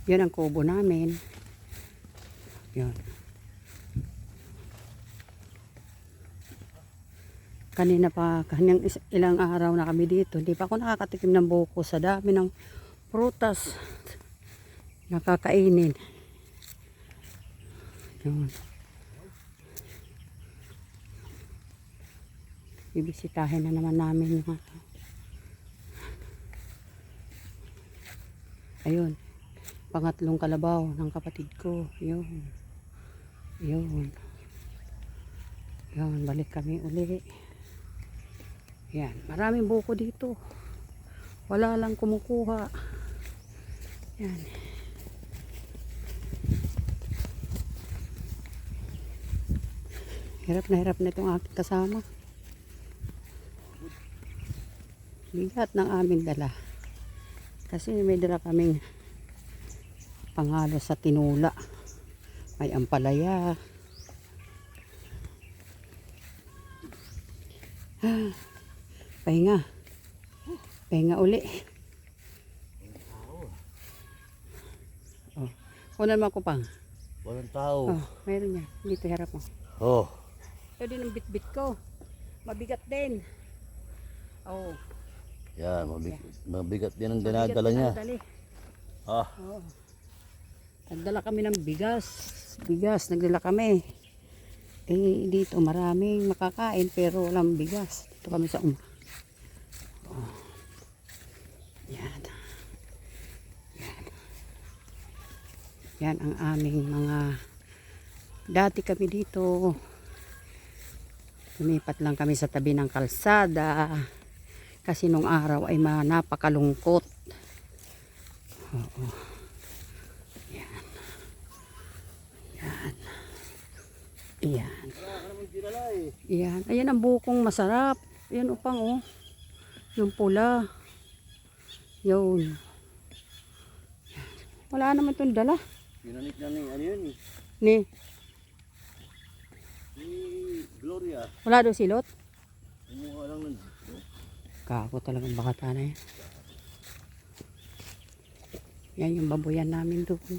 Yan ang kubo namin. Yan. Kanina pa, kanyang ilang araw na kami dito. Hindi pa ako nakakatikim ng buko sa dami ng prutas nakakainin. Yun. Bibisitahin na naman namin yung ayun, pangatlong kalabaw ng kapatid ko. Yun. Yun. Yun, balik kami uli. Yan, maraming buko dito. Wala lang kumukuha. Yan. Hirap na itong aking kasama. Bigat ng aming dala. Kasi may dala kaming panghalo sa tinula. May ampalaya. Pahinga. Pahinga uli. Oh. Kunan mo ako pang. Walang tao. Oh, mayroon niya. Dito harap mo. Oh. Ito din ang bit-bit ko. Mabigat din. Oh. Yan, mabigat din ang dinadala niya. Ah. Oh. Nagdala kami ng bigas. Bigas, nagdala kami. Eh, dito maraming makakain pero walang bigas. Dito kami sa Oh. Yan. Yan. Yan ang aming mga dati kami dito. Lumipat lang kami sa tabi ng kalsada. Kasi nung araw ay napakalungkot. Oo. Yan. Yan. Yan. Yan. Ayan ang bukong masarap. Ayan upang oh. Yung pula. Yun. Wala naman itong dala. Pinanik na ni, ano yun eh? Ni. Ni Gloria. Wala daw silot? Kumuha lang nun. Kako talagang bakata na yan. Yan yung baboyan namin doon.